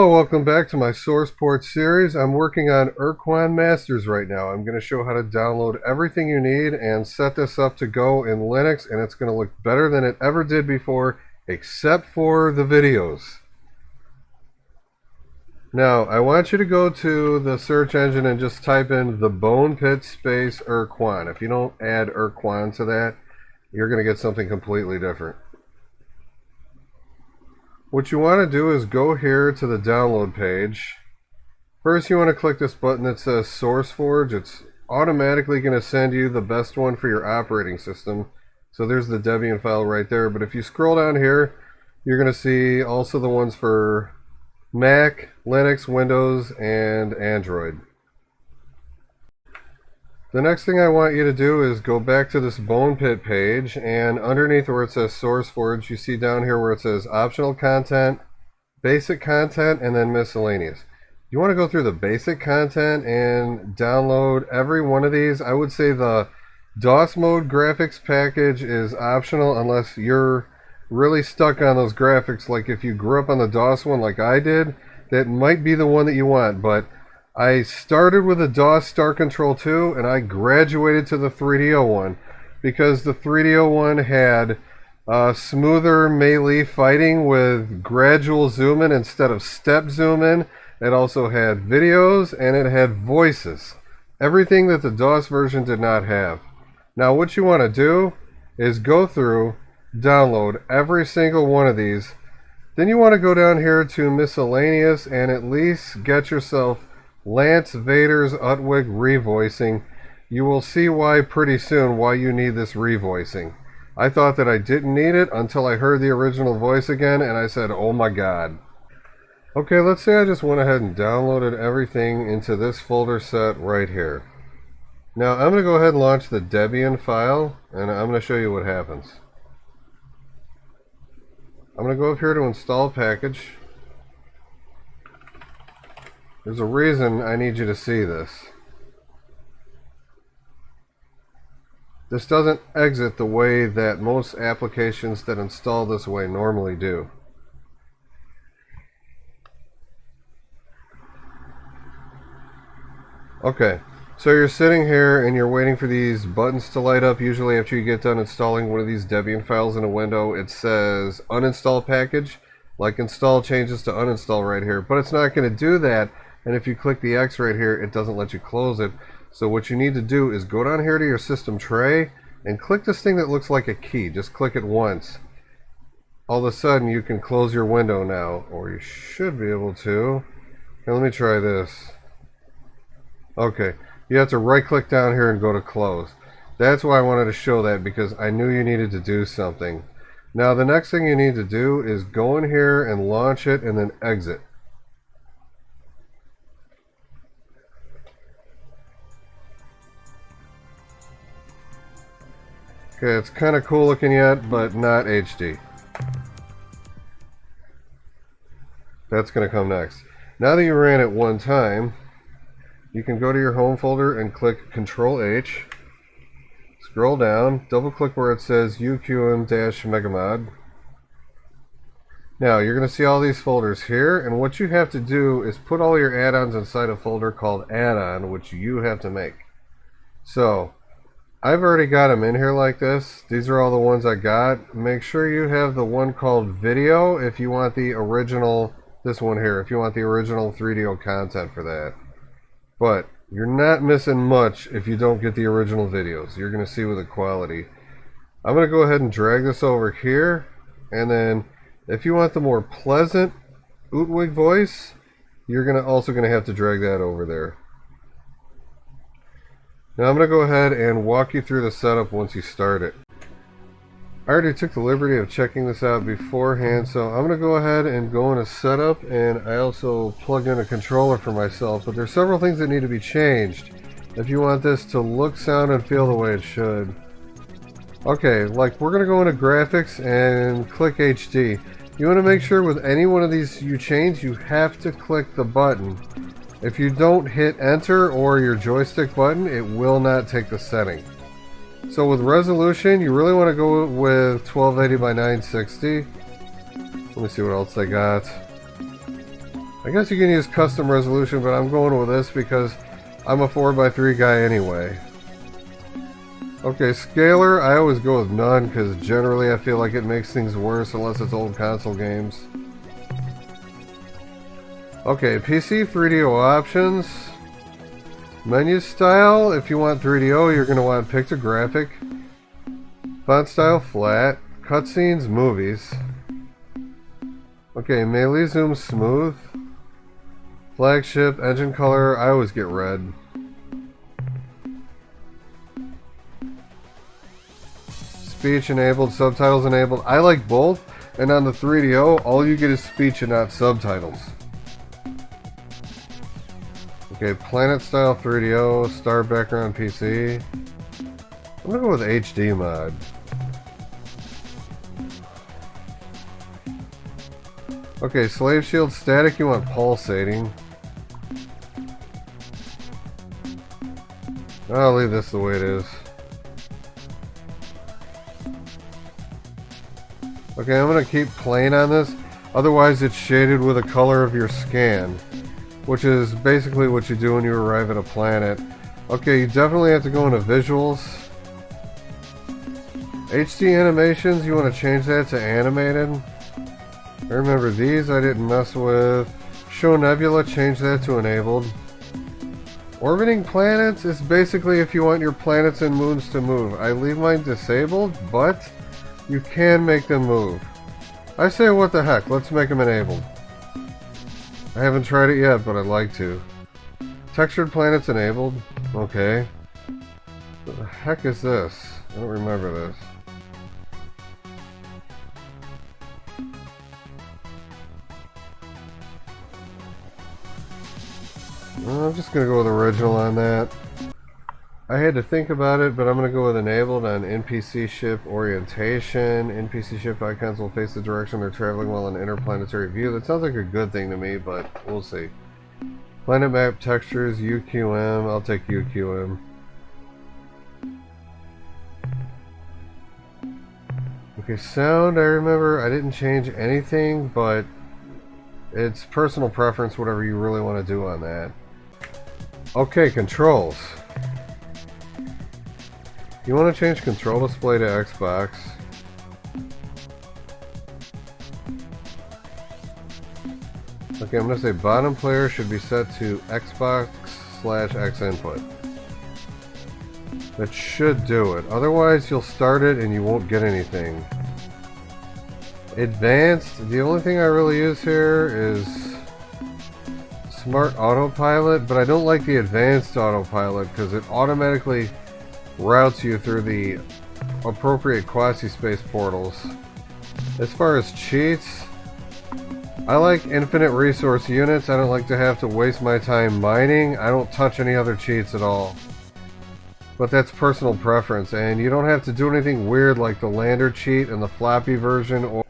Hello, welcome back to my source port series. I'm working on Ur-Quan Masters right now. I'm going to show how to download everything you need and set this up to go in Linux, and it's going to look better than it ever did before, except for the videos. Now, I want you to go to the search engine and just type in the bone pit space Ur-Quan. If you don't add Ur-Quan to that, you're going to get something completely different. What you want to do is go here to the download page. First, you want to click this button that says SourceForge. It's automatically going to send you the best one for your operating system. So there's the Debian file right there. But if you scroll down here, you're going to see also the ones for Mac, Linux, Windows, and Android. The next thing I want you to do is go back to this Bone Pit page, and underneath where it says SourceForge, you see down here where it says Optional Content, Basic Content, and then Miscellaneous. You want to go through the basic content and download every one of these. I would say the DOS mode graphics package is optional unless you're really stuck on those graphics. Like if you grew up on the DOS one like I did, that might be the one that you want, but I started with a DOS Star Control 2 and I graduated to the 3DO one because the 3DO one had smoother melee fighting with gradual zoom in instead of step zoom in. It also had videos and it had voices. Everything that the DOS version did not have. Now what you want to do is go through, download every single one of these. Then you want to go down here to Miscellaneous and at least get yourself Lance Vader's Utwig revoicing. You will see why pretty soon why you need this revoicing. I thought that I didn't need it until I heard the original voice again and I said, oh my god. Okay, let's say I just went ahead and downloaded everything into this folder set right here. Now I'm going to go ahead and launch the Debian file and I'm going to show you what happens. I'm going to go up here to install package. There's a reason I need you to see this. This doesn't exit the way that most applications that install this way normally do. Okay, so you're sitting here and you're waiting for these buttons to light up. Usually after you get done installing one of these Debian files in a window, it says uninstall package. Like install changes to uninstall right here, but it's not going to do that. And if you click the X right here, it doesn't let you close it. So what you need to do is go down here to your system tray and click this thing that looks like a key. Just click it once. All of a sudden you can close your window now, or you should be able to. Now let me try this. Okay, you have to right click down here and go to close. That's why I wanted to show that, because I knew you needed to do something. Now the next thing you need to do is go in here and launch it and then exit. Okay, it's kind of cool looking yet, but not HD. That's going to come next. Now that you ran it one time, you can go to your home folder and click Control H. Scroll down, double click where it says Ur-Quan-MegaMod. Now you're going to see all these folders here, and what you have to do is put all your add-ons inside a folder called add-on, which you have to make. So I've already got them in here like this. These are all the ones I got. Make sure you have the one called video if you want the original, this one here, if you want the original 3DO content for that. But you're not missing much if you don't get the original videos. You're going to see with the quality. I'm going to go ahead and drag this over here, and then if you want the more pleasant Utwig voice, you're also going to have to drag that over there. Now I'm going to go ahead and walk you through the setup once you start it. I already took the liberty of checking this out beforehand, so I'm going to go ahead and go into setup, and I also plugged in a controller for myself, but there's several things that need to be changed if you want this to look, sound, and feel the way it should. Okay, like we're going to go into graphics and click HD. You want to make sure with any one of these you change, you have to click the button. If you don't hit enter or your joystick button, it will not take the setting. So with resolution, you really want to go with 1280 by 960. Let me see what else they got. I guess you can use custom resolution, but I'm going with this because I'm a 4x3 guy anyway. Okay, scaler, I always go with none because generally I feel like it makes things worse unless it's old console games. Okay, PC 3DO options. Menu style, if you want 3DO, you're going to want pictographic. Font style, flat. Cutscenes, movies. Okay, melee zoom, smooth. Flagship, engine color, I always get red. Speech enabled, subtitles enabled. I like both, and on the 3DO, all you get is speech and not subtitles. Okay, planet style 3DO, star background PC. I'm gonna go with HD mod. Okay, slave shield static, you want pulsating. I'll leave this the way it is. Okay, I'm gonna keep playing on this, otherwise it's shaded with the color of your scan, which is basically what you do when you arrive at a planet. Okay, you definitely have to go into visuals. HD animations, you want to change that to animated. I remember these I didn't mess with. Show nebula, change that to enabled. Orbiting planets is basically if you want your planets and moons to move. I leave mine disabled, but you can make them move. I say what the heck, let's make them enabled. I haven't tried it yet, but I'd like to. Textured planets enabled. Okay. What the heck is this? I don't remember this. Well, I'm just going to go with original on that. I had to think about it, but I'm going to go with enabled on NPC ship orientation. NPC ship icons will face the direction they're traveling while in interplanetary view. That sounds like a good thing to me, but we'll see. Planet map textures, UQM. I'll take UQM. Okay, sound, I remember I didn't change anything, but it's personal preference, whatever you really want to do on that. Okay, controls. You want to change control display to Xbox. Okay, I'm going to say bottom player should be set to Xbox/X input. That should do it. Otherwise, you'll start it and you won't get anything. Advanced, the only thing I really use here is Smart Autopilot, but I don't like the Advanced Autopilot because it automatically routes you through the appropriate quasi-space portals. As far as cheats, I like infinite resource units. I don't like to have to waste my time mining. I don't touch any other cheats at all. But that's personal preference, and you don't have to do anything weird like the lander cheat and the floppy version. Or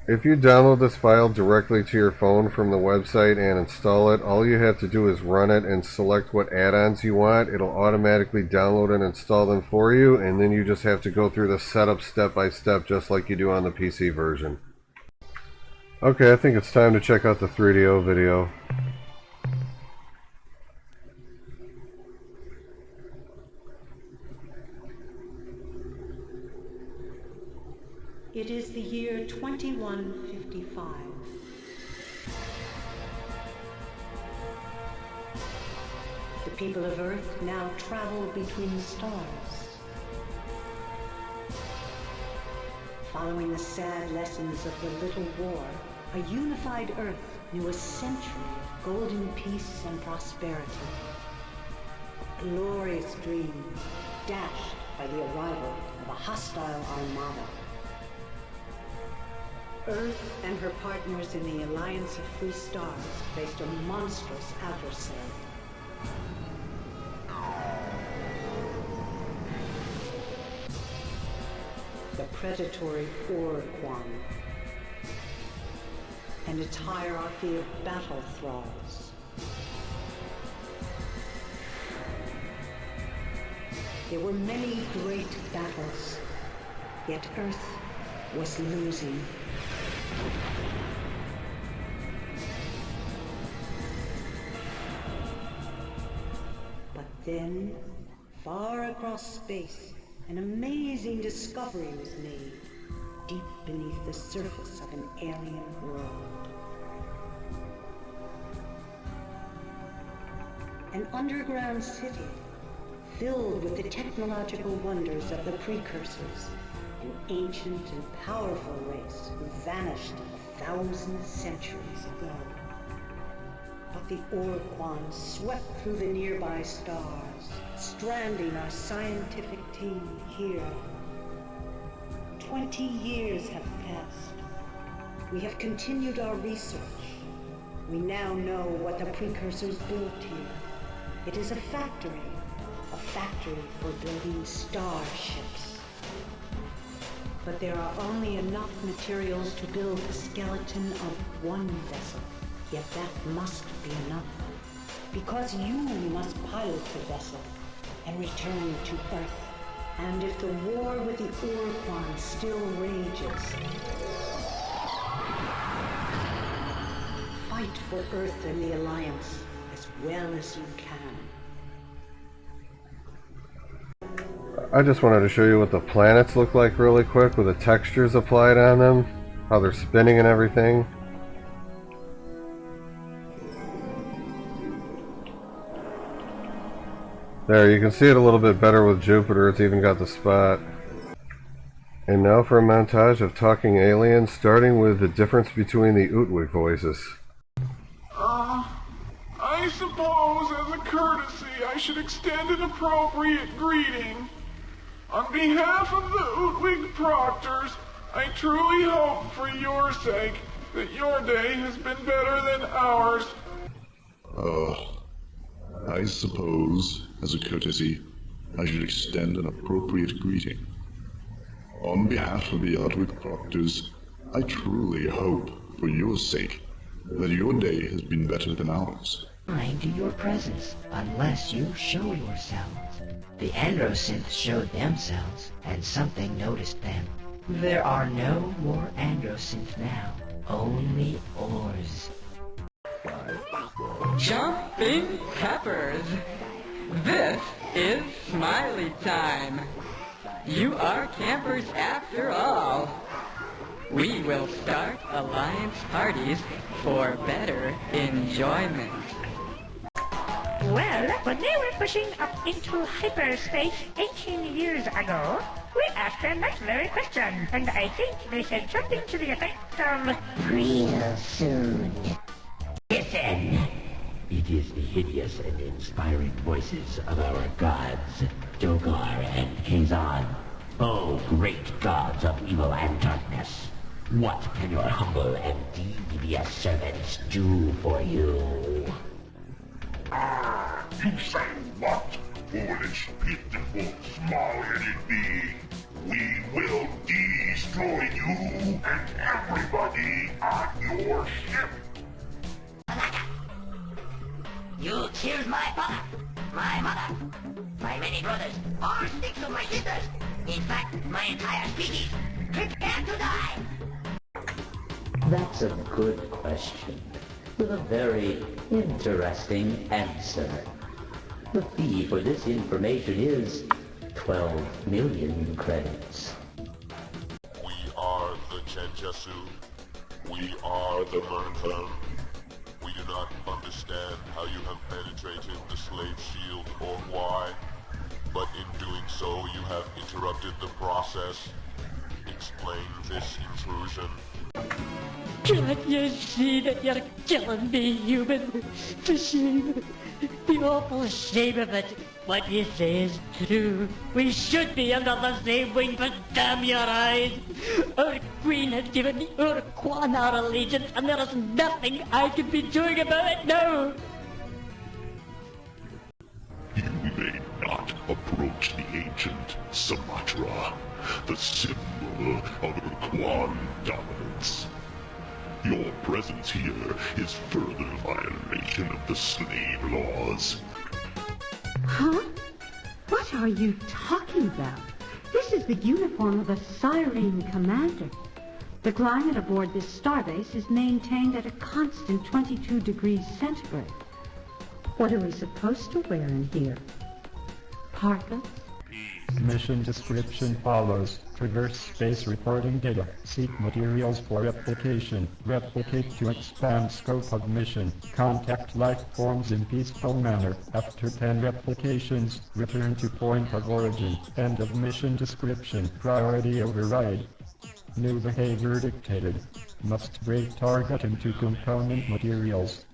if you download this file directly to your phone from the website and install it, all you have to do is run it and select what add-ons you want. It'll automatically download and install them for you, and then you just have to go through the setup step by step just like you do on the PC version. Okay, I think it's time to check out the 3DO video. It is the year 2155. The people of Earth now travel between the stars. Following the sad lessons of the Little War, a unified Earth knew a century of golden peace and prosperity. A glorious dream dashed by the arrival of a hostile armada. Earth and her partners in the Alliance of Free Stars faced a monstrous adversary. The predatory Ur-Quan and its hierarchy of battle thralls. There were many great battles, yet Earth was losing. Then, far across space, an amazing discovery was made, deep beneath the surface of an alien world. An underground city, filled with the technological wonders of the precursors, an ancient and powerful race who vanished 1,000 centuries ago. But the Ur-Quan swept through the nearby stars, stranding our scientific team here. 20 years have passed. We have continued our research. We now know what the precursors built here. It is a factory for building starships. But there are only enough materials to build the skeleton of one vessel. Yet that must be enough. Because you must pilot the vessel and return to Earth. And if the war with the Ur-Quan still rages, fight for Earth and the Alliance as well as you can. I just wanted to show you what the planets look like really quick with the textures applied on them, how they're spinning and everything. There, you can see it a little bit better with Jupiter. It's even got the spot. And now for a montage of talking aliens, starting with the difference between the Utwig voices. I suppose as a courtesy I should extend an appropriate greeting. On behalf of the Utwig Proctors, I truly hope for your sake that your day has been better than ours. I suppose, as a courtesy, I should extend an appropriate greeting. On behalf of the Utwig Proctors, I truly hope, for your sake, that your day has been better than ours. To your presence, unless you show yourselves. The Androsynths showed themselves, and something noticed them. There are no more Androsynths now, only ores. Jumping peppers! This is Smiley time! You are campers after all! We will start alliance parties for better enjoyment. Well, when they were pushing up into hyperspace 18 years ago, we asked them that very question, and I think they said something to the effect of, "Real soon." Listen! It is the hideous and inspiring voices of our gods, Dogar and Kazan. Oh, great gods of evil and darkness. What can your humble and devious servants do for you? You say what, foolish, pitiful, small-headed being? We will destroy you and everybody on your ship. You cheers my father, my mother, my many brothers, all 6 of my sisters. In fact, my entire species. Prepare to die! That's a good question, with a very interesting answer. The fee for this information is 12 million credits. We are the Genjasu. We are the Merntham. We do not understand how you have penetrated the slave shield or why, but in doing so you have interrupted the process. Explain this intrusion. Can't you see that you're killing me, human? The shame. The awful shame of it. What you say is true. We should be under the same wing, but damn your eyes. Our queen has given the Ur-Quan our allegiance, and there is nothing I can be doing about it now. You may not approach the ancient Sumatra, the symbol of Ur-Quan dominance. Your presence here is further violation of the slave laws. Huh? What are you talking about? This is the uniform of a Cyrene commander. The climate aboard this starbase is maintained at a constant 22 degrees centigrade. What are we supposed to wear in here? Tarkus? Mission description follows. Traverse space reporting data. Seek materials for replication. Replicate to expand scope of mission. Contact life forms in peaceful manner. After 10 replications, return to point of origin. End of mission description. Priority override. New behavior dictated. Must break target into component materials.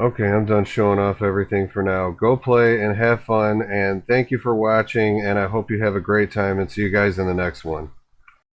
Okay, I'm done showing off everything for now. Go play and have fun, and thank you for watching, and I hope you have a great time, and see you guys in the next one.